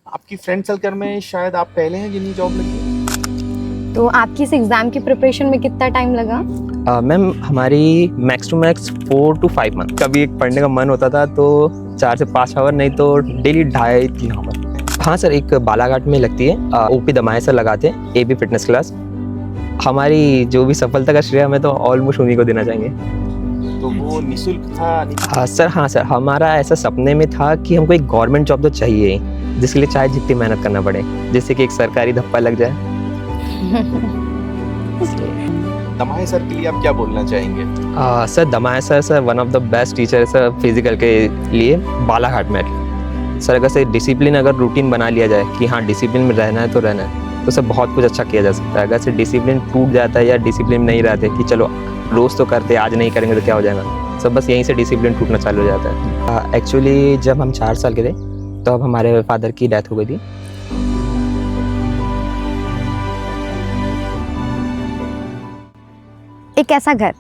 आपकी friend circle में शायद आप पहले हैं जिन्हें जॉब लगी है? तो आपकी इस एग्जाम की प्रिपरेशन में कितना टाइम लगा? मैम हमारी max to max 4 to 5 month. कभी एक पढ़ने का मन होता था तो 4 से 5 आवर, नहीं तो डेली 2.5-3 आवर। हाँ सर, एक बालाघाट में लगती है, ओपी दमाए सर लगाते हैं, एबी फिटनेस क्लास। हमारी जो भी सफलता का श्रेय हमें तो ऑलमोस्ट उन्हीं को देना चाहेंगे। तो वो निःशुल्क था? सर हाँ सर, हमारा ऐसा सपने में था कि हमको एक गवर्नमेंट जॉब तो चाहिए ही, जिसके लिए चाहे जितनी मेहनत करना पड़े, जिससे कि एक सरकारी धप्पा लग जाए। दमाए सर के लिए आप क्या बोलना चाहेंगे? सर दमाए sir one of the best teacher sir physical के लिए बालाघाट में। सर अगर से डिसिप्लिन, अगर रूटीन बना लिया जाए कि हाँ डिसिप्लिन में रहना है तो रहना है, तो सर बहुत कुछ अच्छा किया जा सकता है। अगर से डिसिप्लिन टूट जाता है या डिसिप्लिन नहीं रहते कि चलो रोज़ तो करते, आज नहीं करेंगे तो क्या हो जाएगा, सब बस यहीं से डिसिप्लिन टूटना चालू हो जाता है। एक्चुअली जब हम 4 साल के थे तो अब हमारे फादर की डेथ हो गई थी। एक ऐसा घर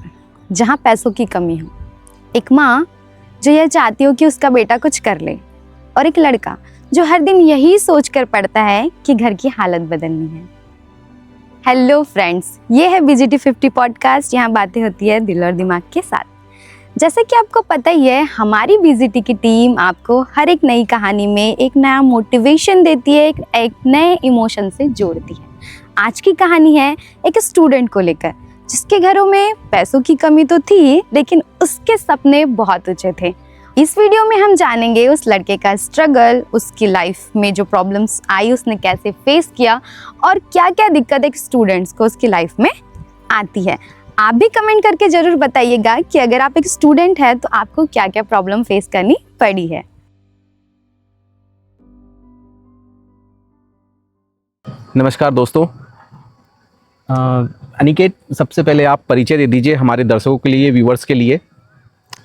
जहाँ पैसों की कमी हो, एक माँ जो यह चाहती हो कि उसका बेटा कुछ कर ले, और एक लड़का जो हर दिन यही सोच कर पड़ता है कि घर की हालत बदलनी है। हेलो फ्रेंड्स, ये है BGT 50 पॉडकास्ट। यहाँ बातें होती है दिल और दिमाग के साथ। जैसे कि आपको पता ही है, हमारी BGT की टीम आपको हर एक नई कहानी में एक नया मोटिवेशन देती है, एक नए इमोशन से जोड़ती है। आज की कहानी है एक स्टूडेंट को लेकर, जिसके घरों में पैसों की कमी तो थी, लेकिन उसके सपने बहुत ऊंचे थे। इस वीडियो में हम जानेंगे उस लड़के का स्ट्रगल, उसकी लाइफ में जो प्रॉब्लम्स आई उसने कैसे फेस किया, और क्या क्या दिक्कत एक स्टूडेंट्स को उसकी लाइफ में आती है। आप भी कमेंट करके जरूर बताइएगा कि अगर आप एक स्टूडेंट हैं तो आपको क्या क्या प्रॉब्लम फेस करनी पड़ी है। नमस्कार दोस्तों। अनिकेत, सबसे पहले आप परिचय दे दीजिए हमारे दर्शकों के लिए, व्यूवर्स के लिए।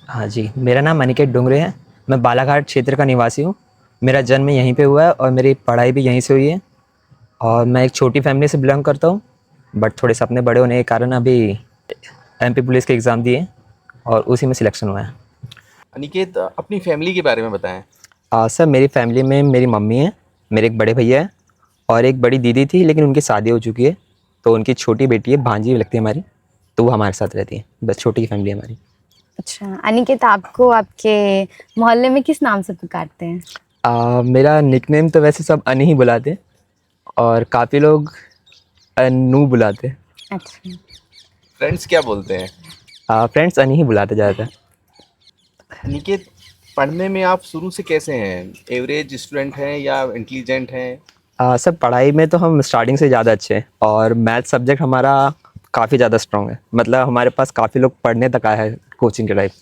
हाँ जी, मेरा नाम अनिकेत डोंगरे है। मैं बालाघाट क्षेत्र का निवासी हूँ। मेरा जन्म यहीं पे हुआ है और मेरी पढ़ाई भी यहीं से हुई है। और मैं एक छोटी फैमिली से बिलोंग करता हूँ, बट थोड़े सपने बड़े होने के कारण अभी MP पुलिस के एग्ज़ाम दिए और उसी में सिलेक्शन हुआ है। अनिकेत, अपनी फैमिली के बारे में बताएं। सर मेरी फैमिली में मेरी मम्मी है, मेरे एक बड़े भैया है और एक बड़ी दीदी थी, लेकिन उनकी शादी हो चुकी है, तो उनकी छोटी बेटी है, भांजी लगती है हमारी, तो वो हमारे साथ रहती है। बस छोटी फैमिली है हमारी। अच्छा अनिकेत, आपको आपके मोहल्ले में किस नाम से पुकारते हैं? मेरा निकनेम तो वैसे सब अनी ही बुलाते हैं और काफ़ी लोग अनू बुलाते हैं। अच्छा, फ्रेंड्स क्या बोलते हैं? फ्रेंड्स अनी ही बुलाते ज़्यादातर। अनिकेत, पढ़ने में आप शुरू से कैसे हैं? एवरेज स्टूडेंट हैं या इंटेलिजेंट हैं? सर पढ़ाई में तो हम स्टार्टिंग से ज़्यादा अच्छे हैं और मैथ सब्जेक्ट हमारा काफ़ी ज़्यादा स्ट्रॉन्ग है। मतलब हमारे पास काफ़ी लोग पढ़ने तक आए हैं कोचिंग के टाइप।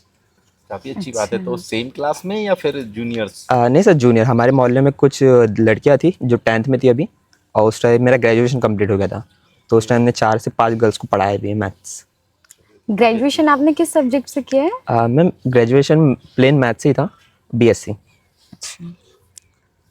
काफ़ी अच्छी बात है। तो सेम क्लास में या फिर जूनियर्स? नहीं सर, जूनियर। हमारे मोहल्ले में कुछ लड़कियां थी जो 10th में थी अभी, और उस टाइम मेरा ग्रेजुएशन कंप्लीट हो गया था, तो उस टाइम ने 4 से 5 गर्ल्स को पढ़ाया भी है मैथ्स। ग्रेजुएशन आपने किस सब्जेक्ट से किया है? मैम ग्रेजुएशन प्लेन मैथ से ही था, BSc।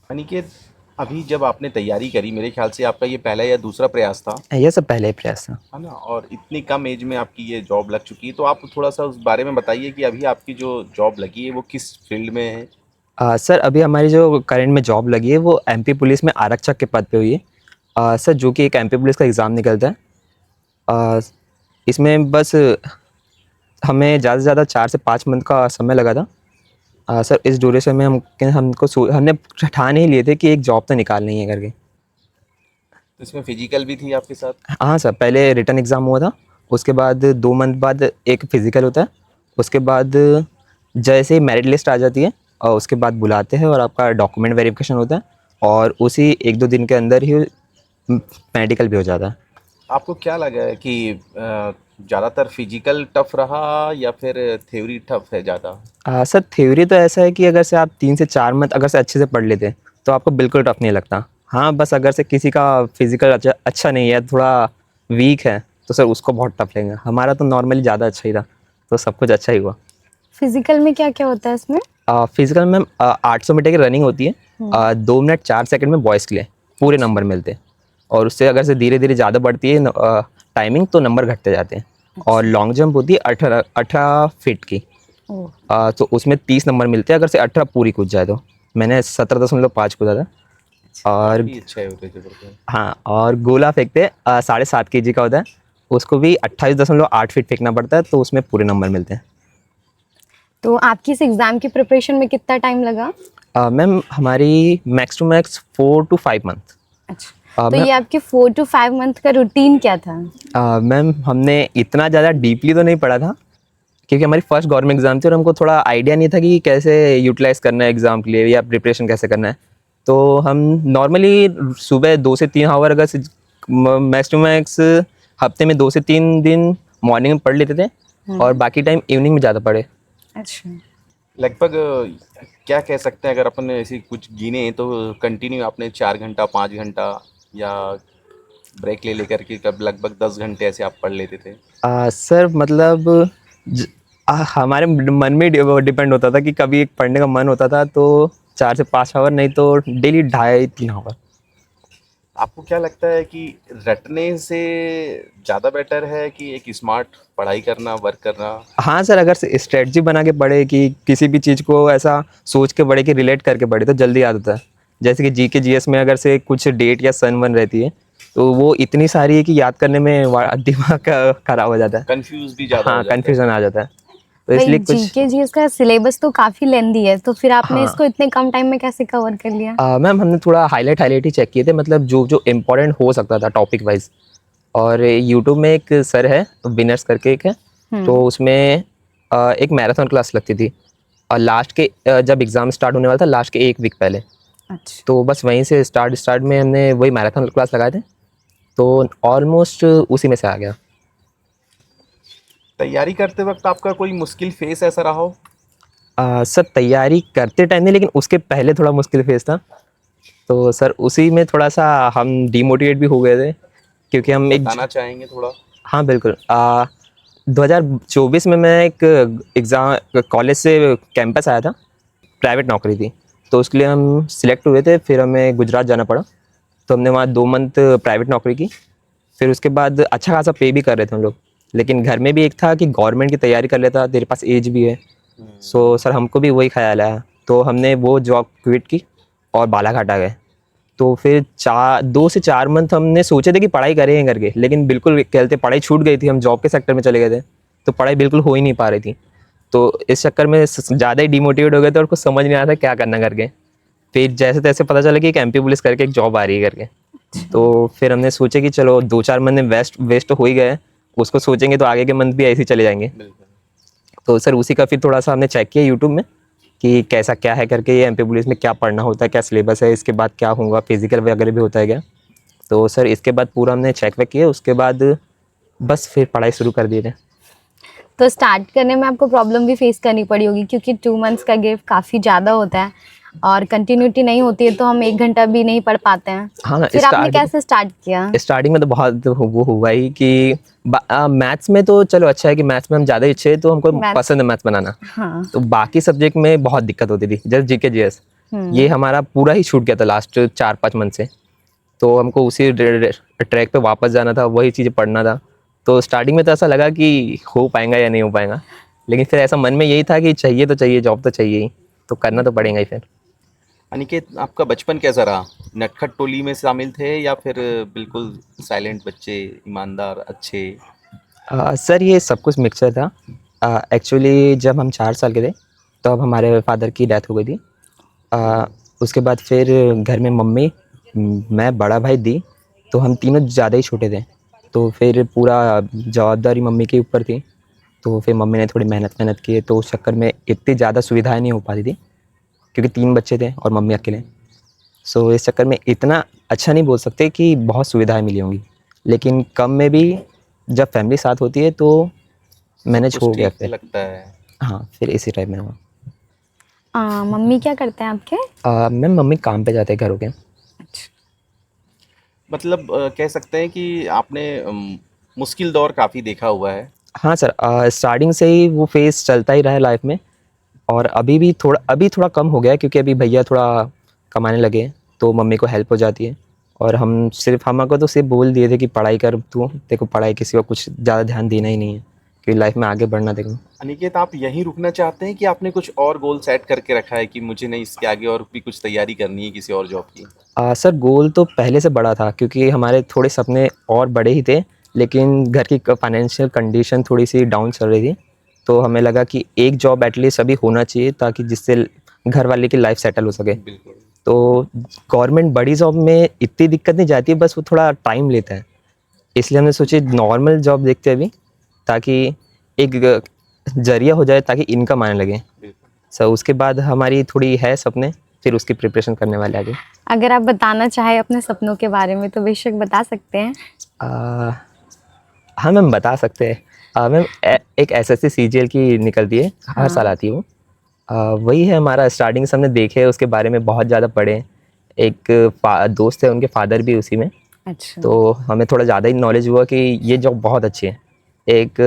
अनिकेत, अभी जब आपने तैयारी करी, मेरे ख्याल से आपका ये पहला या दूसरा प्रयास था, ये सब पहले ही प्रयास था। है ना? और इतनी कम एज में आपकी ये जॉब लग चुकी है, तो आप थोड़ा सा उस बारे में बताइए कि अभी आपकी जो जॉब लगी है वो किस फील्ड में है? सर अभी हमारी जो करंट में जॉब लगी है वो MP पुलिस में आरक्षक के पद पे हुई है। सर जो कि एक MP पुलिस का एग्ज़ाम निकलता है। इसमें बस हमें ज़्यादा से ज़्यादा 4 से 5 मंथ का समय लगा था। सर इस ड्यूरेशन में हमने ठान ही लिए थे कि एक जॉब तो निकालनी है करके। तो इसमें फिजिकल भी थी आपके साथ? हाँ सर, पहले रिटन एग्ज़ाम हुआ था, उसके बाद 2 मंथ बाद एक फ़िज़िकल होता है, उसके बाद जैसे ही मेरिट लिस्ट आ जाती है और उसके बाद बुलाते हैं और आपका डॉक्यूमेंट वेरिफिकेशन होता है और उसी 1-2 दिन के अंदर ही मेडिकल भी हो जाता है। आपको क्या लगा है कि ज़्यादातर फिजिकल टफ रहा या फिर थ्योरी टफ है ज़्यादा? सर थ्योरी तो ऐसा है कि अगर से आप 3 से 4 मंथ अगर से अच्छे से पढ़ लेते तो आपको बिल्कुल टफ नहीं लगता। हाँ बस अगर से किसी का फिजिकल अच्छा नहीं है, थोड़ा वीक है, तो सर उसको बहुत टफ लगेगा। हमारा तो नॉर्मली ज़्यादा अच्छा ही था, तो सब कुछ अच्छा ही हुआ। फिजिकल में क्या क्या होता है इसमें? फिजिकल में 800 मीटर की रनिंग होती है, 2 मिनट 4 सेकंड में बॉयज़ के लिए पूरे नंबर मिलते हैं, और उससे अगर से धीरे धीरे ज़्यादा बढ़ती है टाइमिंग तो नंबर घटते जाते हैं। और लॉन्ग जंप होती है 18 फीट की, तो उसमें 30 नंबर मिलते हैं अगर से 18 पूरी कूद जाए तो। मैंने 17.5 कूदा था। और काफी अच्छा एवरेज है फिर तो। हाँ, और गोला फेंकते 7.5 केजी का होता है, उसको भी 28.8 फीट फेंकना पड़ता है, तो उसमें पूरे नंबर मिलते हैं। तो आपकी इस एग्जाम की प्रिपरेशन में कितना टाइम लगा? मैम हमारी max to max 4 to 5 month. अच्छा, तो मैम ये आपके 4 to 5 मंथ का रूटीन क्या था? मैम हमने इतना ज़्यादा डीपली तो नहीं पढ़ा था, क्योंकि हमारी फर्स्ट गवर्नमेंट एग्ज़ाम थी और हमको थोड़ा आइडिया नहीं था कि कैसे यूटिलाइज़ करना है एग्ज़ाम के लिए या प्रिपरेशन कैसे करना है। तो हम नॉर्मली सुबह 2 से 3 आवर अगर मैक्स टू मैक्स हफ्ते में 2 से 3 दिन मॉर्निंग में पढ़ लेते थे, और बाकी टाइम इवनिंग में ज़्यादा पढ़े। अच्छा, लगभग क्या कह सकते हैं, अगर अपन ऐसे कुछ गिने तो कंटिन्यू आपने 4 घंटा 5 घंटा या ब्रेक ले लेकर के कब लगभग 10 घंटे ऐसे आप पढ़ लेते थे? सर मतलब हमारे मन में डिपेंड होता था कि कभी एक पढ़ने का मन होता था तो 4 से 5 आवर, नहीं तो डेली 2.5-3 आवर। आपको क्या लगता है कि रटने से ज़्यादा बेटर है कि एक स्मार्ट पढ़ाई करना, वर्क करना? हाँ सर, अगर स्ट्रेटजी बना के पढ़े कि किसी भी चीज़ को ऐसा सोच के पढ़े कि रिलेट करके पढ़े तो जल्दी याद होता है। जैसे कि जीके जीएस में अगर से कुछ डेट या सन वन रहती है तो वो इतनी सारी है कि याद करने में दिमाग का खराब हो जाता है। कंफ्यूज भी ज़्यादा हाँ, हो जाता है। कन्फ्यूजन आ जाता है, तो भाई इसलिए कुछ जीके जीएस का सिलेबस तो काफी लेंदी है, तो फिर आपने हाँ। इसको इतने कम टाइम में कैसे कवर कर लिया? मैम हमने थोड़ा हाईलाइट ही चेक किए थे, मतलब जो जो इम्पोर्टेंट हो सकता था टॉपिक वाइज। और यूट्यूब में एक सर है, विनर्स करके एक है, तो उसमें एक मैराथन क्लास लगती थी, और लास्ट के जब एग्ज़ाम स्टार्ट होने वाला था लास्ट के 1 वीक पहले, अच्छा, तो बस वहीं से स्टार्ट में हमने वही मैराथन क्लास लगाए थे, तो ऑलमोस्ट उसी में से आ गया। तैयारी करते वक्त आपका कोई मुश्किल फेस ऐसा रहा हो? सर तैयारी करते टाइम नहीं, लेकिन उसके पहले थोड़ा मुश्किल फेस था, तो सर उसी में थोड़ा सा हम डीमोटिवेट भी हो गए थे, क्योंकि हम एक बताना चाहेंगे थोड़ा? हाँ बिल्कुल। 2024 में मैं एक एग्ज़ाम कॉलेज से कैंपस आया था, प्राइवेट नौकरी थी, तो उसके लिए हम सिलेक्ट हुए थे, फिर हमें गुजरात जाना पड़ा, तो हमने वहाँ 2 मंथ प्राइवेट नौकरी की। फिर उसके बाद अच्छा खासा पे भी कर रहे थे हम लोग, लेकिन घर में भी एक था कि गवर्नमेंट की तैयारी कर लेता, तेरे पास एज भी है। सो सर हमको भी वही ख्याल आया, तो हमने वो जॉब क्विट की और बालाघाट आ गए। तो फिर 2 से 4 मंथ हमने सोचे थे कि पढ़ाई करेंगे करके, लेकिन बिल्कुल कहते पढ़ाई छूट गई थी, हम जॉब के सेक्टर में चले गए थे, तो पढ़ाई बिल्कुल हो ही नहीं पा रही थी। तो इस चक्कर में ज़्यादा ही डिमोटिवेट हो गए थे और कुछ समझ नहीं आ रहा था क्या करना करके। फिर जैसे तैसे पता चला कि एक एमपी पुलिस करके एक जॉब आ रही है करके, तो फिर हमने सोचा कि चलो 2-4 मंथ वेस्ट तो हो ही गए, उसको सोचेंगे तो आगे के मंथ भी ऐसे ही चले जाएंगे। बिल्कुल। तो सर उसी का फिर थोड़ा सा हमने चेक किया यूट्यूब में कि कैसा क्या है करके, ये एमपी पुलिस में क्या पढ़ना होता है, क्या सिलेबस है, इसके बाद क्या होगा, फिजिकल वगैरह भी होता है क्या। तो सर इसके बाद पूरा हमने चेक वेक किया, उसके बाद बस फिर पढ़ाई शुरू कर दी थी। तो स्टार्ट करने में आपको प्रॉब्लम भी फेस करनी पड़ी होगी, क्योंकि 2 मंथ्स का गैप काफी ज्यादा होता है और कंटिन्यूटी नहीं होती है, तो हम 1 घंटा भी नहीं पढ़ पाते हैं। हाँ, फिर आपने कैसे स्टार्ट किया? स्टार्टिंग में तो बहुत वो हुआ ही कि मैथ्स में तो चलो अच्छा है कि मैथ्स में हम ज़्यादा अच्छे हैं, तो हमको पसंद है मैथ्स बनाना। हाँ, तो बाकी सब्जेक्ट में बहुत दिक्कत होती थी, जैसे जीके जीएस, ये हमारा पूरा ही छूट गया था लास्ट 4-5 मंथ से, तो हमको उसी ट्रैक पे वापस जाना था, वही चीज़ें पढ़ना था। तो स्टार्टिंग में तो ऐसा लगा कि हो पाएगा या नहीं हो पाएगा, लेकिन फिर ऐसा मन में यही था कि चाहिए तो चाहिए, जॉब तो चाहिए ही, तो करना तो पड़ेगा ही फिर। अनिकेत, आपका बचपन कैसा रहा? नटखट टोली में शामिल थे या फिर बिल्कुल साइलेंट बच्चे, ईमानदार, अच्छे? सर ये सब कुछ मिक्सचर था। एक्चुअली जब हम 4 साल के थे तब हमारे फादर की डेथ हो गई थी। उसके बाद फिर घर में मम्मी, मैं, बड़ा भाई, दी, तो हम तीनों ज़्यादा ही छोटे थे, तो फिर पूरा जवाबदारी मम्मी के ऊपर थी। तो फिर मम्मी ने थोड़ी मेहनत की, तो उस चक्कर में इतनी ज़्यादा सुविधाएं नहीं हो पाती थी, क्योंकि 3 बच्चे थे और मम्मी अकेले। सो इस चक्कर में इतना अच्छा नहीं बोल सकते कि बहुत सुविधाएं मिली होंगी, लेकिन कम में भी जब फैमिली साथ होती है तो मैनेज कुछ हो गया ठीक फिर। लगता है। हाँ, फिर इसी टाइप में हुआ। मम्मी क्या करते हैं आपके? मैम मम्मी काम पे जाते हैं घरों के। मतलब कह सकते हैं कि आपने मुश्किल दौर काफ़ी देखा हुआ है। हाँ सर, स्टार्टिंग से ही वो फेज़ चलता ही रहा है लाइफ में, और अभी थोड़ा कम हो गया है, क्योंकि अभी भैया थोड़ा कमाने लगे हैं, तो मम्मी को हेल्प हो जाती है। और हमको तो सिर्फ बोल दिए थे कि पढ़ाई कर तू, तेरे को पढ़ाई के सिवा कुछ ज़्यादा ध्यान देना ही नहीं है, कि लाइफ में आगे बढ़ना देखूँ। अनिकेत, आप यहीं रुकना चाहते हैं कि आपने कुछ और गोल सेट करके रखा है कि मुझे नहीं इसके आगे और भी कुछ तैयारी करनी है किसी और जॉब की? सर गोल तो पहले से बड़ा था क्योंकि हमारे थोड़े सपने और बड़े ही थे, लेकिन घर की फाइनेंशियल कंडीशन थोड़ी सी डाउन चल रही थी, तो हमें लगा कि एक जॉब एटलीस्ट अभी होना चाहिए ताकि जिससे घर वाले की लाइफ सेटल हो सके। बिल्कुल। तो गवर्नमेंट बड़ी जॉब में इतनी दिक्कत नहीं जाती है, बस वो थोड़ा टाइम लेता है, इसलिए हमने सोची नॉर्मल जॉब देखते हैं अभी, ताकि एक जरिया हो जाए ताकि इनकम आने लगे। बिल्कुल। सर उसके बाद हमारी थोड़ी है सपने, फिर उसकी प्रिपरेशन करने वाले आगे। अगर आप बताना चाहें अपने सपनों के बारे में तो बेशक बता सकते हैं। हाँ मैम बता सकते हैं। मैम एक एसएससी सीजीएल की निकलती है, हर साल आती है वो। वही है हमारा स्टार्टिंग से हमने देखे, उसके बारे में बहुत ज़्यादा पढ़े। एक दोस्त है, उनके फादर भी उसी में, अच्छा। तो हमें थोड़ा ज़्यादा ही नॉलेज हुआ कि ये जॉब बहुत अच्छी है। एक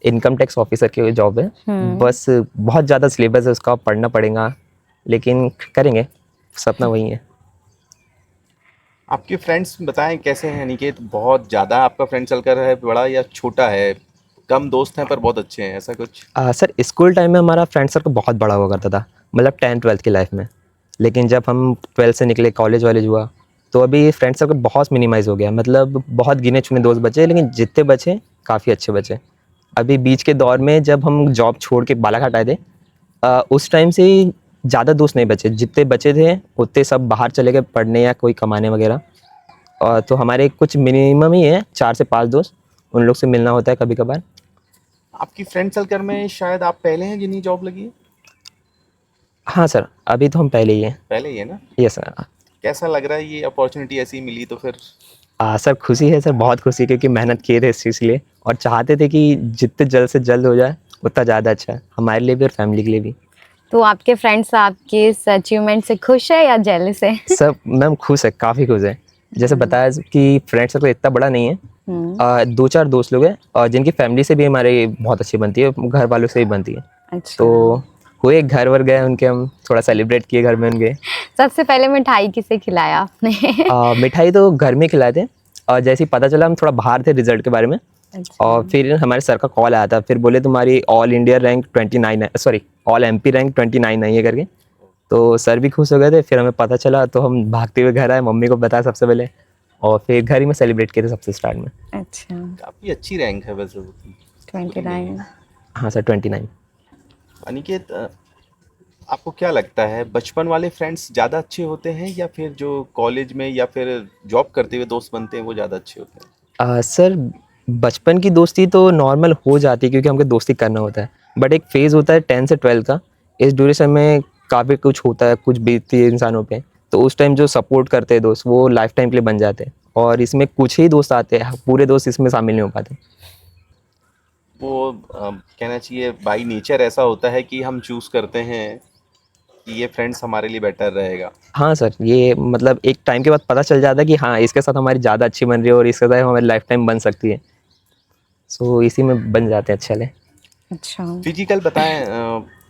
इनकम टैक्स ऑफिसर की जॉब है, बस बहुत ज़्यादा सिलेबस है उसका, पढ़ना पड़ेगा, लेकिन करेंगे, सपना वही है। आपके फ्रेंड्स बताएं कैसे हैं अनिकेत? बहुत ज़्यादा आपका फ्रेंड सर्कल है बड़ा या छोटा है? कम दोस्त हैं पर बहुत अच्छे हैं, ऐसा कुछ? सर स्कूल टाइम में हमारा फ्रेंड सर्कल बहुत बड़ा हुआ करता था, मतलब 10th-12th की लाइफ में, लेकिन जब हम 12th से निकले, कॉलेज वालेज हुआ, तो अभी फ्रेंड सर्कल बहुत मिनिमाइज़ हो गया, मतलब बहुत गिने चुने दोस्त बचे, लेकिन जितने बचे काफ़ी अच्छे बचे। अभी बीच के दौर में जब हम जॉब छोड़ के बालाघाट आए थे, उस टाइम से ही ज़्यादा दोस्त नहीं बचे, जितने बचे थे उतने सब बाहर चले गए पढ़ने या कोई कमाने वगैरह। और तो हमारे कुछ मिनिमम ही है 4 से 5 दोस्त, उन लोग से मिलना होता है कभी कभार। आपकी फ्रेंड सर्कल में शायद आप पहले हैं जिन्हीं जॉब लगी है? हाँ सर, अभी तो हम पहले ही हैं। पहले ही है ना? Yes sir. कैसा लग रहा है ये अपॉर्चुनिटी ऐसी मिली तो फिर? सर खुशी है सर, बहुत खुशी, क्योंकि मेहनत किए थे इस चीज़ के लिए और चाहते थे कि जितने जल्द से जल्द हो जाए उतना ज़्यादा अच्छा है हमारे लिए भी और फैमिली के लिए भी। तो आपके फ्रेंड्स आपके इस अचीवमेंट से खुश है या जेलस है? सब मैम खुश है, काफ़ी खुश है। जैसे बताया कि फ्रेंड सर्कल इतना बड़ा नहीं है, 2-4 दोस्त लोग हैं और जिनकी फैमिली से भी हमारे बहुत अच्छी बनती है, घर वालों से भी बनती है। अच्छा। तो हुए घर वर गए उनके, हम थोड़ा सेलिब्रेट किए घर में उनके। सबसे पहले मिठाई किसे खिलाया आपने? मिठाई तो घर में खिलाए थे, और जैसे ही पता चला, हम थोड़ा बाहर थे रिजल्ट के बारे में, अच्छा। और फिर हमारे सर का कॉल आया था, फिर बोले तुम्हारी ऑल इंडिया रैंक 29 है, सॉरी ऑल एमपी रैंक 29 आई है करके। तो सर भी खुश हो गए थे, फिर हमें पता चला तो हम भागते हुए घर आए, मम्मी को बताया सबसे पहले, और फिर घर ही में सेलिब्रेट किए थे सबसे स्टार्ट में। अच्छा। काफ़ी अच्छी रैंक है वैसे उसकी। 29। हाँ सर 29। अनिकेत, आपको क्या लगता है बचपन वाले फ्रेंड्स ज़्यादा अच्छे होते हैं या फिर जो कॉलेज में या फिर जॉब करते हुए दोस्त बनते हैं वो ज़्यादा अच्छे होते हैं? सर बचपन की दोस्ती तो नॉर्मल हो जाती है क्योंकि हमको दोस्ती करना होता है, बट एक फेज़ होता है 10 से 12 का, इस ड्यूरेशन में काफ़ी कुछ होता है, कुछ बीतती है इंसानों पे, तो उस टाइम जो सपोर्ट करते हैं दोस्त वो लाइफ टाइम के लिए बन जाते हैं, और इसमें कुछ ही दोस्त आते हैं, पूरे दोस्त इसमें शामिल नहीं हो पाते। वो कहना चाहिए बाई नेचर ऐसा होता है कि हम चूज़ करते हैं कि ये फ्रेंड्स हमारे लिए बेटर रहेगा। हाँ सर, ये मतलब एक टाइम के बाद पता चल जाता है कि हाँ इसके साथ हमारी ज़्यादा अच्छी बन रही है और इसके साथ हमारी लाइफ टाइम बन सकती है, सो इसी में बन जाते हैं अच्छे वाले। अच्छा। फिजिकल बताएं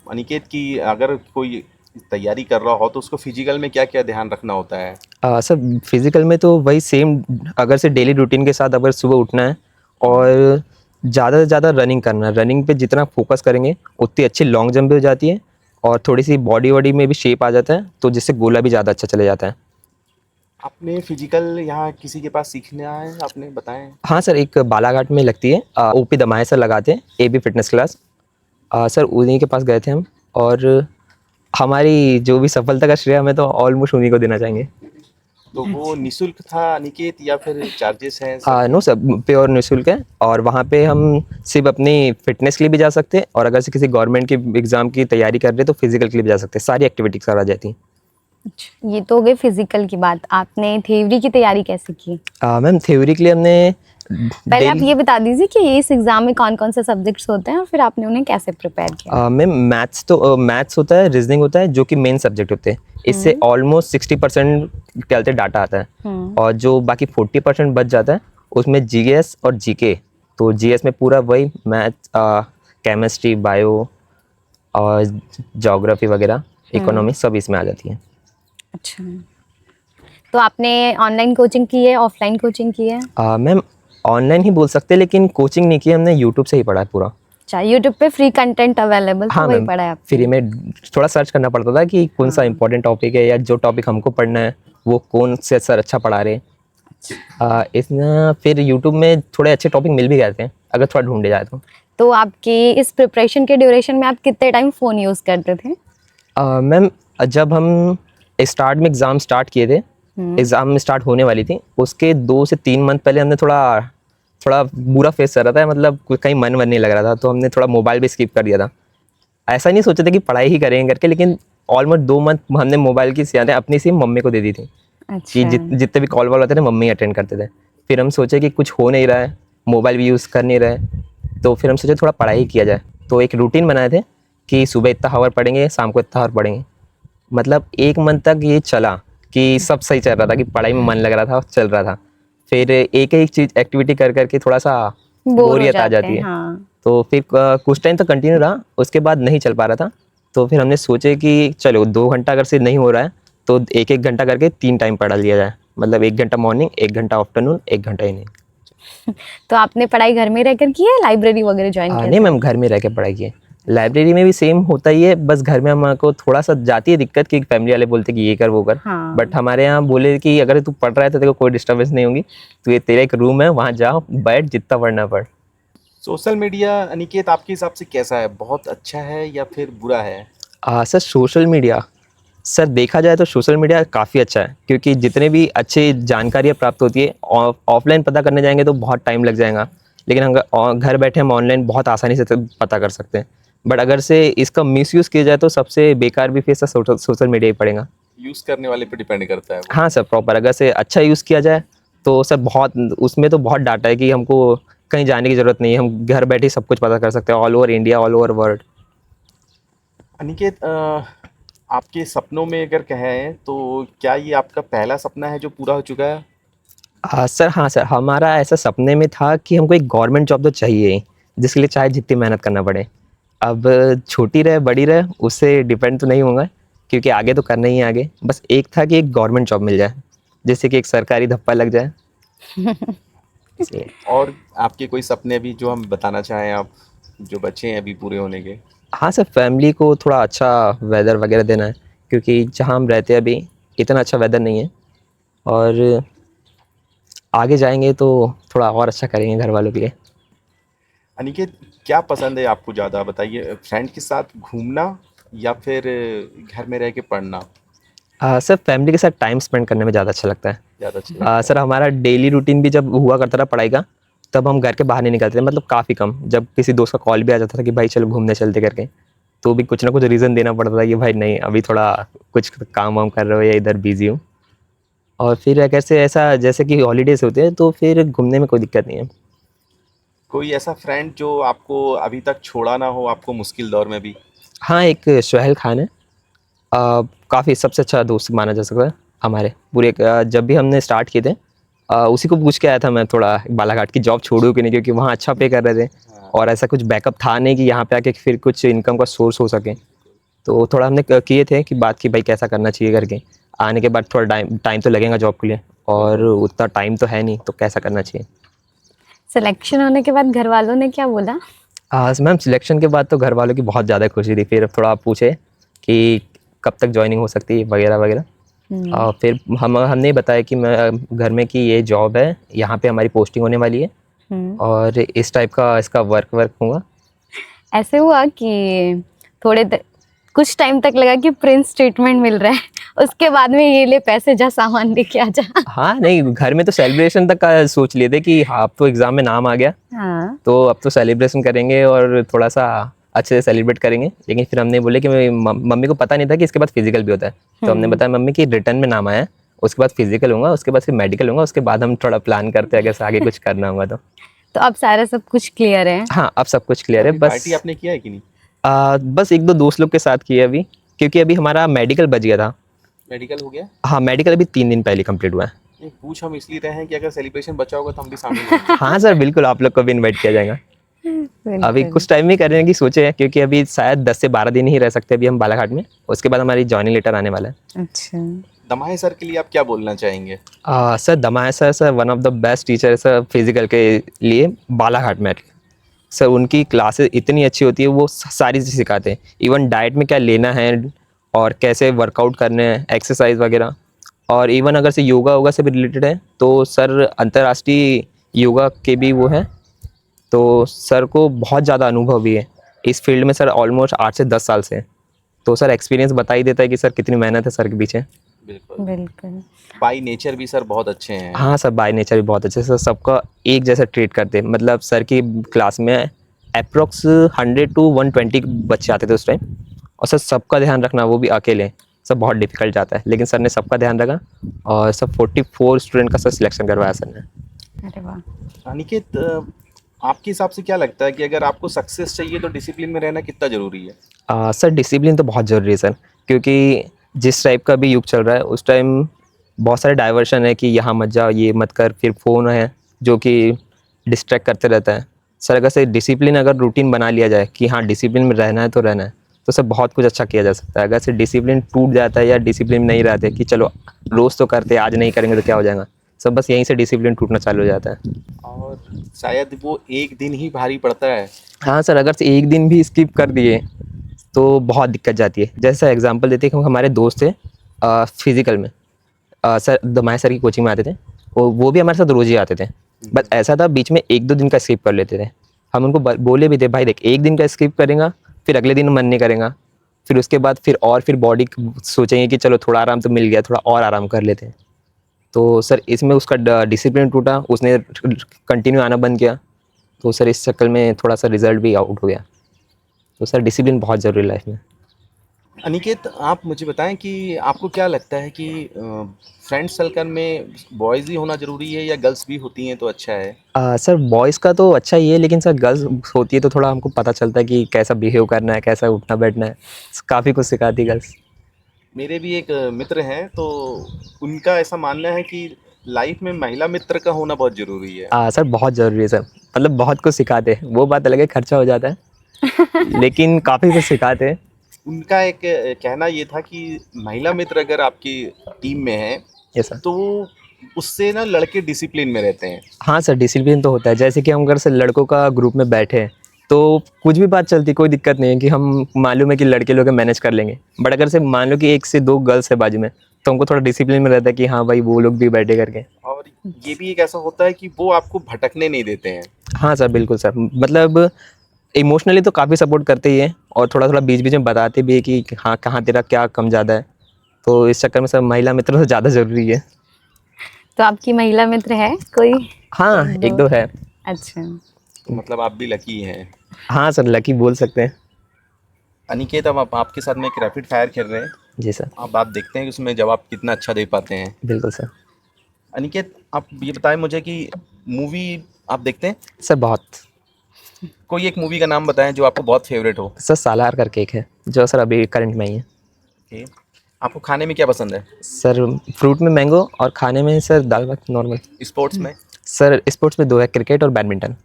अनिकेत, की अगर कोई तैयारी कर रहा हो तो उसको फिजिकल में क्या क्या ध्यान रखना होता है? सर फिजिकल में तो वही सेम, अगर से डेली रूटीन के साथ अगर सुबह उठना है और ज़्यादा से ज़्यादा रनिंग करना है, रनिंग पे जितना फोकस करेंगे उतनी अच्छी लॉन्ग जंप भी हो जाती है और थोड़ी सी बॉडी वॉडी में भी शेप आ जाता है, तो जिससे गोला भी ज़्यादा अच्छा चले जाता है। आपने फिजिकल यहाँ किसी के पास सीखना है, आपने बताएं? हाँ सर, एक बालाघाट में लगती है, ओपी दमाए सर लगाते हैं AB फिटनेस क्लास, सर उन्हीं के पास गए थे हम, और हमारी जो भी सफलता का श्रेय हमें तो ऑलमोस्ट उन्हीं को देना चाहेंगे। तो वो निःशुल्क था अनिकेत या फिर चार्जेस हैं सब? नो सर, प्योर निःशुल्क है, और वहाँ पे हम सिर्फ अपनी फिटनेस के लिए भी जा सकते हैं, और अगर से किसी गवर्नमेंट की एग्ज़ाम की तैयारी कर रहे हैं तो फिजिकल के लिए भी जा सकते हैं, सारी एक्टिविटीज करा जाती हैं। अच्छा, ये तो हो गई फिजिकल की बात। आपने थ्योरी की तैयारी कैसे की? मैम थ्योरी के लिए हमने पहले आप ये बता दीजिए कि इस एग्जाम में कौन कौन से सब्जेक्ट्स होते हैं और फिर आपने उन्हें कैसे प्रिपेयर किया? मैम मैथ्स होता है, रीजनिंग होता है, जो कि मेन सब्जेक्ट होते हैं, इससे ऑलमोस्ट 60% कहते डाटा आता है, और जो बाकी 40% बच जाता है उसमें GS और GK। तो GS में पूरा वही मैथ, केमिस्ट्री, बायो और जोग्राफी वगैरह, इकोनॉमी सब इसमें आ जाती है। अच्छा, तो आपने ऑनलाइन कोचिंग की है, ऑफलाइन कोचिंग की है? मैम ऑनलाइन ही बोल सकते हैं, लेकिन कोचिंग नहीं की, हमने यूट्यूब से ही पढ़ा है पूरा। अच्छा, यूट्यूब पे फ्री कंटेंट अवेलेबल, तो हाँ वही मैम, पढ़ा है आपने? फ्री में थोड़ा सर्च करना पड़ता था कि कौन सा इंपॉर्टेंट टॉपिक है, या जो टॉपिक हमको पढ़ना है वो कौन से सर अच्छा पढ़ा रहे हैं। इसमें फिर यूट्यूब में थोड़े अच्छे टॉपिक मिल भी गए थे अगर थोड़ा ढूंढे जाए तो। तो आपकी इस प्रिपरेशन के ड्यूरेशन में आप कितने टाइम फ़ोन यूज़ करते थे? मैम, जब हम स्टार्ट में एग्ज़ाम स्टार्ट किए थे, एग्ज़ाम में स्टार्ट होने वाली थी, उसके 2 से 3 मंथ पहले हमने थोड़ा बुरा फेस कर रहा था, मतलब कहीं मन नहीं लग रहा था, तो हमने थोड़ा मोबाइल भी स्किप कर दिया था। ऐसा नहीं सोचा था कि पढ़ाई ही करेंगे करके, लेकिन ऑलमोस्ट 2 मंथ हमने मोबाइल की यादें अपनी सिम मम्मी को दे दी थी कि अच्छा। जितने भी कॉल वॉल आते थे मम्मी अटेंड करते थे। फिर हम सोचे कि कुछ हो नहीं रहा है, मोबाइल भी यूज़ कर नहीं रहे, तो फिर हम सोचे थोड़ा पढ़ाई किया जाए। तो एक रूटीन बनाए थे कि सुबह इतना हावर पढ़ेंगे, शाम को इतना हावर पढ़ेंगे। मतलब 1 मंथ तक ये चला कि सब सही चल रहा था, कि पढ़ाई में मन लग रहा था, चल रहा था। फिर एक एक चीज़ एक्टिविटी कर करके थोड़ा सा बोरियत आ जाती है। हाँ। तो फिर कुछ टाइम तो कंटिन्यू रहा, उसके बाद नहीं चल पा रहा था। तो फिर हमने सोचे कि चलो 2 घंटा अगर से नहीं हो रहा है तो 1-1 घंटा करके 3 टाइम पढ़ा लिया जाए। मतलब 1 घंटा मॉर्निंग, 1 घंटा आफ्टरनून, 1 घंटा इवनिंग। तो आपने पढ़ाई घर में रहकर की है, लाइब्रेरी वगैरह ज्वाइन किया? नहीं मैम, घर में रह के पढ़ाई की है। लाइब्रेरी में भी सेम होता ही है, बस घर में हमको थोड़ा सा जाती है दिक्कत कि फैमिली वाले बोलते कि ये कर वो कर। हाँ। बट हमारे यहाँ बोले कि अगर तू पढ़ रहा है तो देखो कोई डिस्टर्बेंस नहीं होगी, तो ये तेरा एक रूम है, वहाँ जाओ बैठ, जितना पढ़ना पढ़। सोशल मीडिया अनिकेत आपके हिसाब से कैसा है, बहुत अच्छा है या फिर बुरा है? सर सोशल मीडिया, सर देखा जाए तो सोशल मीडिया काफ़ी अच्छा है, क्योंकि जितने भी अच्छी जानकारियाँ प्राप्त होती है, ऑफलाइन पता करने जाएंगे तो बहुत टाइम लग जाएगा, लेकिन हम घर बैठे हम ऑनलाइन बहुत आसानी से पता कर सकते हैं। बट अगर से इसका मिसयूज़ किया जाए तो सबसे बेकार भी फेस सोशल मीडिया ही पड़ेगा। यूज़ करने वाले पे डिपेंड करता है वो। हाँ सर, प्रॉपर अगर से अच्छा यूज़ किया जाए तो सर बहुत, उसमें तो बहुत डाटा है कि हमको कहीं जाने की ज़रूरत नहीं है, हम घर बैठे सब कुछ पता कर सकते हैं, all over India, all over world. Aniket, आपके सपनों में अगर कहें तो क्या ये आपका पहला सपना है जो पूरा हो चुका है? सर हाँ सर, हमारा ऐसा सपने में था कि हमको एक गवर्नमेंट जॉब तो चाहिए ही, जिसके लिए चाहे जितनी मेहनत करना पड़े। अब छोटी रहे बड़ी रहे उससे डिपेंड तो नहीं होगा, क्योंकि आगे तो करना ही है आगे। बस एक था कि एक गवर्नमेंट जॉब मिल जाए, जैसे कि एक सरकारी धप्पा लग जाए। इसलिए और आपके कोई सपने भी जो हम बताना चाहें, आप जो बच्चे हैं अभी पूरे होने के? हाँ सर, फैमिली को थोड़ा अच्छा वेदर वगैरह देना है, क्योंकि जहाँ हम रहते हैं अभी इतना अच्छा वेदर नहीं है, और आगे जाएंगे तो थोड़ा और अच्छा करेंगे घर वालों के लिए। अनिकेत, क्या पसंद है आपको ज़्यादा, बताइए, फ्रेंड के साथ घूमना या फिर घर में रह के पढ़ना? सर फैमिली के साथ टाइम स्पेंड करने में ज़्यादा अच्छा लगता है। ज़्यादा अच्छा लगता है? सर हमारा डेली रूटीन भी जब हुआ करता था पढ़ाई का, तब हम घर के बाहर नहीं निकलते थे, मतलब काफ़ी कम। जब किसी दोस्त का कॉल भी आ जाता था कि भाई चलो घूमने चलते करके, तो भी कुछ ना कुछ रीज़न देना पड़ता था कि भाई नहीं, अभी थोड़ा कुछ काम वाम कर रहे हो या इधर बिजी हूँ। और फिर अगर से ऐसा जैसे कि हॉलीडेज़ होते हैं तो फिर घूमने में कोई दिक्कत नहीं है। कोई ऐसा फ्रेंड जो आपको अभी तक छोड़ा ना हो आपको मुश्किल दौर में भी? हाँ, एक सोहेल खान है, काफ़ी सबसे अच्छा दोस्त माना जा सकता है हमारे पूरे। जब भी हमने स्टार्ट किए थे, उसी को पूछ के आया था मैं थोड़ा बालाघाट की जॉब छोड़ूं कि नहीं, क्योंकि वहाँ अच्छा पे कर रहे थे और ऐसा कुछ बैकअप था नहीं कि यहाँ पे आके फिर कुछ इनकम का सोर्स हो सके। तो थोड़ा हमने किए थे कि बात की भाई कैसा करना चाहिए करके। आने के बाद थोड़ा टाइम तो लगेगा जॉब के लिए, और उतना टाइम तो है नहीं, तो कैसा करना चाहिए। सिलेक्शन होने के बाद घर वालों ने क्या बोला? मैम सिलेक्शन के बाद तो घर वालों की बहुत ज़्यादा खुशी थी। फिर थोड़ा पूछे कि कब तक ज्वाइनिंग हो सकती है वगैरह वगैरह। और फिर हमने बताया कि मैं घर में कि ये जॉब है, यहाँ पे हमारी पोस्टिंग होने वाली है और इस टाइप का इसका वर्क होगा। ऐसे हुआ कि कुछ टाइम तक लगा कि प्रिंस ट्रीटमेंट मिल रहा है, उसके बाद में ये ले पैसे जा सामान लेके आ जा? हाँ नहीं, घर में तो सेलिब्रेशन तक का सोच लिए थे कि हाँ अब तो एग्ज़ाम में नाम आ गया, हाँ। तो अब तो सेलिब्रेशन करेंगे और थोड़ा सा अच्छे से सेलिब्रेट करेंगे। लेकिन फिर हमने बोले कि मम्मी को पता नहीं था कि इसके बाद फिजिकल भी होता है, तो हमने बताया मम्मी कि रिटर्न में नाम आया है, उसके बाद फिजिकल होगा, उसके बाद फिर मेडिकल होगा, उसके बाद हम थोड़ा प्लान करते हैं अगर आगे कुछ करना होगा तो। तो अब सारा सब कुछ क्लियर है? हाँ अब सब कुछ क्लियर है। अभी बस पार्टी आपने किया है कि नहीं? बस 1-2 दोस्त लोग के साथ किए अभी, क्योंकि अभी हमारा मेडिकल बच गया था। मेडिकल हो गया? हाँ मेडिकल अभी 3 दिन पहले कंप्लीट हुआ है। नहीं, पूछ हम इसलिए रहे हैं कि अगर सेलिब्रेशन बचा होगा तो हम भी शामिल होंगे। हाँ सर बिल्कुल, आप लोग को भी इन्वाइट किया जाएगा। अभी कुछ टाइम में करने की सोचे हैं, क्योंकि अभी शायद 10 से 12 दिन ही रह सकते हैं अभी हम बालाघाट में, उसके बाद हमारी जॉइनिंग लेटर आने वाला है। अच्छा। दमाहे सर के लिए आप क्या बोलना चाहेंगे? सर दमाया sir one of the best teacher है सर फिजिकल के लिए बालाघाट में। सर उनकी क्लासेस इतनी अच्छी होती है, वो सारी चीज़ सिखाते हैं। इवन डाइट में क्या लेना है और कैसे वर्कआउट करने हैं, एक्सरसाइज वगैरह। और इवन अगर से योगा वोगा से भी रिलेटेड है तो सर अंतर्राष्ट्रीय योगा के भी वो हैं। तो सर को बहुत ज़्यादा अनुभव भी है इस फील्ड में। सर ऑलमोस्ट 8 से 10 साल से हैं। तो सर एक्सपीरियंस बता ही देता है कि सर कितनी मेहनत है सर के पीछे। बिल्कुल। बिल्कुल। बाई नेचर भी सर बहुत अच्छे हैं। हाँ सर, बाय नेचर भी बहुत अच्छे। सर सबका एक जैसा ट्रीट करते हैं। मतलब सर की क्लास में अप्रोक्स 100 to 120 बच्चे आते थे उस टाइम, और सर सबका ध्यान रखना, वो भी अकेले, सब बहुत डिफिकल्ट जाता है। लेकिन सर ने सबका ध्यान रखा और सब 44 स्टूडेंट का सर सिलेक्शन करवाया सर ने। अरे वाह। अनिकेत, आपके हिसाब से क्या लगता है कि अगर आपको सक्सेस चाहिए तो डिसिप्लिन में रहना कितना ज़रूरी है? सर डिसिप्लिन तो बहुत ज़रूरी है सर, क्योंकि जिस टाइप का भी युग चल रहा है उस टाइम बहुत सारे डाइवर्शन है कि यहाँ मत जाओ, ये मत कर, फिर फ़ोन है जो कि डिस्ट्रैक्ट करते रहता है। सर अगर से डिसिप्लिन अगर रूटीन बना लिया जाए कि हाँ डिसिप्लिन में रहना है तो रहना है, तो सर बहुत कुछ अच्छा किया जा सकता है। अगर से डिसिप्लिन टूट जाता है या डिसिप्लिन नहीं रहते कि चलो रोज़ तो करते, आज नहीं करेंगे तो क्या हो जाएगा, सब बस यहीं से डिसिप्लिन टूटना चालू हो जाता है। और शायद वो एक दिन ही भारी पड़ता है। हाँ सर, अगर से एक दिन भी स्किप कर दिए तो बहुत दिक्कत जाती है। जैसा एग्जांपल देते हैं कि हमारे दोस्त थे फिज़िकल में, सर दमाया सर की कोचिंग में आते थे, वो भी हमारे साथ रोज़ ही आते थे। बस ऐसा था बीच में 1-2 दिन का स्किप कर लेते थे। हम उनको बोले भी थे भाई देख, एक दिन का स्किप करेगा फिर अगले दिन मन नहीं करेगा, फिर उसके बाद फिर बॉडी सोचेंगे कि चलो थोड़ा आराम तो मिल गया, थोड़ा और आराम कर लेते हैं। तो सर इसमें उसका डिसिप्लिन टूटा, उसने कंटिन्यू आना बंद किया, तो सर इस चक्कर में थोड़ा सा रिजल्ट भी आउट हो गया। तो सर डिसिप्लिन बहुत ज़रूरी है लाइफ में। अनिकेत, आप मुझे बताएं कि आपको क्या लगता है कि फ्रेंड सर्कल में बॉयज़ ही होना ज़रूरी है या गर्ल्स भी होती हैं तो अच्छा है? सर बॉयज़ का तो अच्छा ही है, लेकिन सर गर्ल्स होती है तो थोड़ा हमको पता चलता है कि कैसा बिहेव करना है, कैसा उठना बैठना है, काफ़ी कुछ सिखाती है गर्ल्स। मेरे भी एक मित्र हैं, तो उनका ऐसा मानना है कि लाइफ में महिला मित्र का होना बहुत ज़रूरी है। सर बहुत ज़रूरी है सर, मतलब बहुत कुछ सिखाते हैं। वो बात अलग है, खर्चा हो जाता है लेकिन काफ़ी कुछ सिखाते हैं। उनका एक कहना ये था कि महिला मित्र अगर आपकी टीम में है यस सर। तो उससे ना लड़के डिसिप्लिन में रहते हैं। हाँ सर, डिसिप्लिन तो होता है। जैसे कि हम अगर से लड़कों का ग्रुप में बैठे हैं तो कुछ भी बात चलती, कोई दिक्कत नहीं है कि हम मालूम है कि लड़के लोग मैनेज कर लेंगे। बट अगर से मान लो कि 1 से 2 गर्ल्स है बाजू में, तो हमको थोड़ा डिसिप्लिन में रहता है कि हाँ भाई वो लोग भी बैठे करके। और ये भी एक ऐसा होता है कि वो आपको भटकने नहीं देते हैं। हाँ सर, बिल्कुल सर, मतलब इमोशनली तो काफ़ी सपोर्ट करते ही हैं और थोड़ा थोड़ा बीच बीच में बताते भी है कि हाँ कहाँ तेरा क्या कम ज़्यादा है। तो इस चक्कर में सर महिला मित्र तो ज़्यादा ज़रूरी है। तो आपकी महिला मित्र है कोई? हाँ, 1-2 है। अच्छा। तो मतलब आप भी लकी हैं। हाँ सर, लकी बोल सकते हैं। अनिकेत, अब आपके साथ में एक रैपिड फायर खेल रहे हैं। जी सर। अब आप देखते हैं कि उसमें जवाब कितना अच्छा दे पाते हैं। बिल्कुल सर। अनिकेत, आप ये बताएं मुझे कि मूवी आप देखते हैं? सर बहुत। कोई एक मूवी का नाम बताएं जो आपको बहुत फेवरेट हो। सर सालार करके एक है जो सर अभी करंट में ही है। ओके। आपको खाने में क्या पसंद है? सर फ्रूट में मैंगो और खाने में सर दाल भात नॉर्मल। स्पोर्ट्स में? सर स्पोर्ट्स में 2 है, क्रिकेट और बैडमिंटन।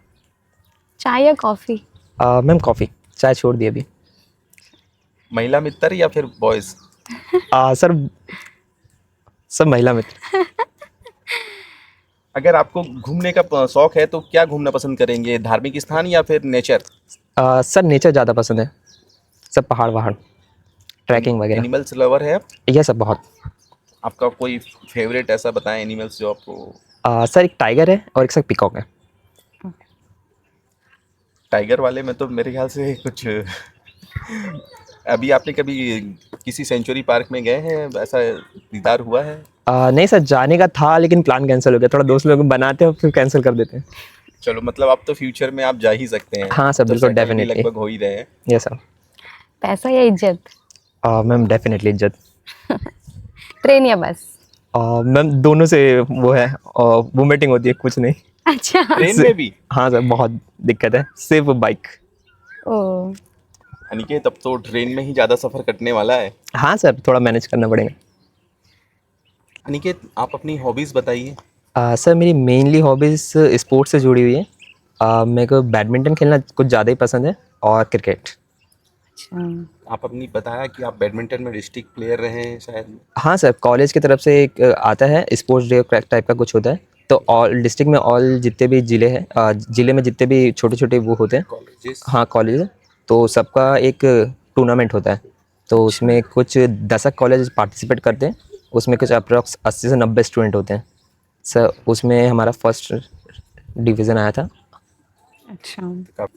चाय या कॉफ़ी? मैम कॉफ़ी, चाय छोड़ दी अभी। महिला मित्र या फिर बॉयज़? सर महिला मित्र। अगर आपको घूमने का शौक है तो क्या घूमना पसंद करेंगे, धार्मिक स्थान या फिर नेचर? सर नेचर ज़्यादा पसंद है, सर पहाड़ वहाड़, ट्रैकिंग वगैरह। एनिमल्स लवर है आप? ये सब बहुत। आपका कोई फेवरेट ऐसा बताएं एनिमल्स जो आपको। सर एक टाइगर है और एक सर पिकॉक है। टाइगर वाले में तो मेरे ख्याल से कुछ अभी आपने कभी किसी सेंचुरी पार्क में गए हैं, ऐसा दीदार हुआ है? नहीं सर, जाने का था लेकिन प्लान कैंसिल हो गया। थोड़ा दोस्त लोग बनाते हैं फिर कैंसिल कर देते हैं। चलो, मतलब आप तो फ्यूचर में आप जा ही सकते हैं। हाँ सर, तो बिल्कुल, settle भी definitely। लगभग हो ही रहे हैं। Yes sir. पैसा या इज्जत? मैम डेफिनेटली इज्जत। ट्रेन या बस? मैम दोनों से वो है, वोमिटिंग होती है, कुछ नहीं। अच्छा। ट्रेन में भी? हाँ सर, बहुत दिक्कत है, सिर्फ बाइक। ओ। अनिकेत, अब तो ट्रेन में ही ज़्यादा सफ़र कटने वाला है। हाँ सर, थोड़ा मैनेज करना पड़ेगा। अनिकेत, आप अपनी हॉबीज़ बताइए। सर मेरी मेनली हॉबीज़ स्पोर्ट्स से जुड़ी हुई है। मेरे को बैडमिंटन खेलना कुछ ज़्यादा ही पसंद है और क्रिकेट। अच्छा। आप अपनी बताया कि आप बैडमिंटन में डिस्ट्रिक्ट प्लेयर रहे हैं शायद। हाँ सर, कॉलेज की तरफ से एक आता है स्पोर्ट्स डे टाइप का कुछ होता है, तो ऑल डिस्ट्रिक्ट में ऑल जितने भी ज़िले हैं, ज़िले में जितने भी छोटे छोटे वो होते हैं, कॉलेजेस। हाँ कॉलेज, तो सबका एक टूर्नामेंट होता है। तो उसमें कुछ 10 कॉलेज पार्टिसिपेट करते हैं, उसमें कुछ अप्रॉक्स 80 से 90 स्टूडेंट होते हैं सर। उसमें हमारा फर्स्ट डिवीज़न आया था। अच्छा।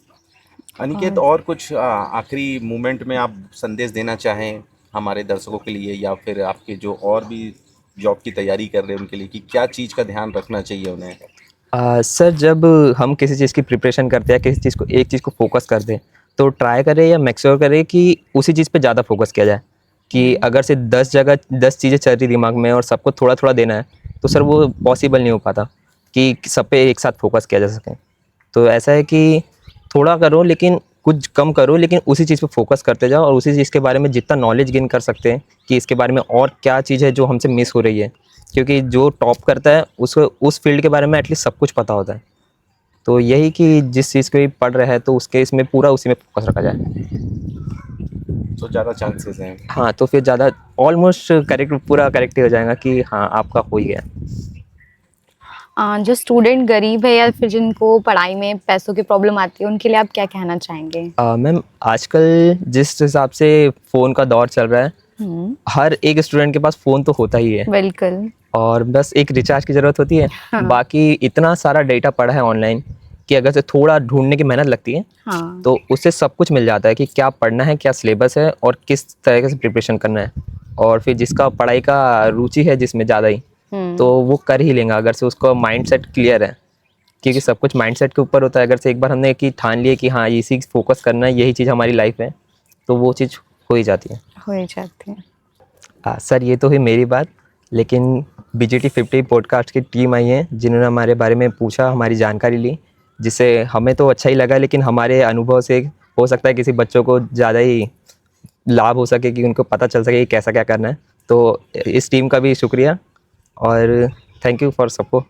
अनिकेत, और कुछ आखिरी मोमेंट में आप संदेश देना चाहें हमारे दर्शकों के लिए, या फिर आपके जो और भी जॉब की तैयारी कर रहे हैं उनके लिए, कि क्या चीज़ का ध्यान रखना चाहिए उन्हें? सर जब हम किसी चीज़ की प्रिपरेशन करते हैं, किसी चीज़ को एक चीज़ को फोकस करते हैं, तो ट्राई करें या मेक श्योर करें कि उसी चीज़ पे ज़्यादा फोकस किया जाए। कि अगर से 10 जगह 10 चीज़ें चल रही दिमाग में और सबको थोड़ा थोड़ा देना है, तो सर वो पॉसिबल नहीं हो पाता कि सब पे एक साथ फोकस किया जा सके। तो ऐसा है कि थोड़ा करो लेकिन कुछ कम करो, लेकिन उसी चीज़ पे फोकस करते जाओ और उसी चीज़ के बारे में जितना नॉलेज गेन कर सकते हैं कि इसके बारे में और क्या चीज़ है जो हमसे मिस हो रही है, क्योंकि जो टॉप करता है उसको उस फील्ड के बारे में एटलीस्ट सब कुछ पता होता है। तो यही कि जिस चीज़ को भी पढ़ रहा है तो उसके इसमें पूरा उसी में फोकस रखा जाए। तो ज़्यादा चांसेस हैं। हाँ, तो फिर ज़्यादा ऑलमोस्ट करेक्ट, पूरा करेक्ट ही हो जाएगा कि हाँ आपका हो ही गया। जो स्टूडेंट गरीब है या फिर जिनको पढ़ाई में पैसों की प्रॉब्लम आती है, उनके लिए आप क्या कहना चाहेंगे? मैम, आजकल जिस हिसाब से फ़ोन का दौर चल रहा है, हर एक स्टूडेंट के पास फ़ोन तो होता ही है बिल्कुल। और बस एक रिचार्ज की ज़रूरत होती है। हाँ। बाकी इतना सारा डेटा पड़ा है ऑनलाइन कि अगर से थोड़ा ढूँढने की मेहनत लगती है, हाँ। तो उससे सब कुछ मिल जाता है कि क्या पढ़ना है, क्या सिलेबस है और किस तरीके से प्रिपरेशन करना है। और फिर जिसका पढ़ाई का रुचि है जिसमें ज़्यादा ही, तो वो कर ही लेगा अगर से उसका माइंडसेट क्लियर है, क्योंकि सब कुछ माइंडसेट के ऊपर होता है। अगर से एक बार हमने कि ठान लिया कि हाँ इसी फोकस करना है, यही चीज़ हमारी लाइफ है, तो वो चीज़ हो ही जाती है। हो ही जाती है। सर ये तो हुई मेरी बात, लेकिन BGT 50 पॉडकास्ट की टीम आई है जिन्होंने हमारे बारे में पूछा, हमारी जानकारी ली, जिससे हमें तो अच्छा ही लगा, लेकिन हमारे अनुभव से हो सकता है किसी बच्चों को ज़्यादा ही लाभ हो सके, कि उनको पता चल सके कि कैसा क्या करना है। तो इस टीम का भी शुक्रिया और thank you for support.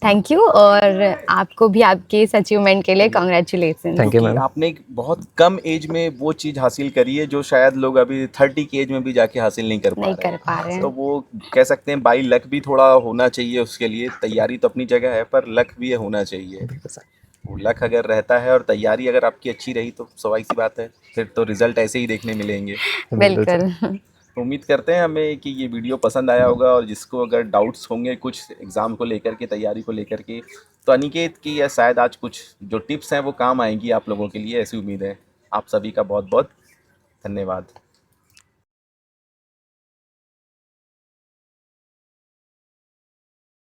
Thank you, और आपको भी आपके इस अचीवमेंट के लिए कॉन्ग्रेचुलेसन। थैंक यू क्योंकि मैम। आपने एक बहुत कम एज में वो चीज़ हासिल करी है जो शायद लोग अभी 30 की एज में भी जाके हासिल नहीं कर पा नहीं रहे कर पा रहे हैं। हैं। तो वो कह सकते हैं बाई लक भी थोड़ा होना चाहिए उसके लिए। तैयारी तो अपनी जगह है, पर लक भी होना चाहिए। बिल्कुल सर। वो लक अगर रहता है और तैयारी अगर आपकी अच्छी रही तो स्वाभाविक सी बात है, फिर तो रिजल्ट ऐसे ही देखने मिलेंगे। बिल्कुल सर। बिल्कुल। तो उम्मीद करते हैं हमें कि ये वीडियो पसंद आया होगा, और जिसको अगर डाउट्स होंगे कुछ एग्ज़ाम को लेकर के, तैयारी को लेकर के, तो अनिकेत की या शायद आज कुछ जो टिप्स हैं वो काम आएंगी आप लोगों के लिए, ऐसी उम्मीद है। आप सभी का बहुत बहुत धन्यवाद।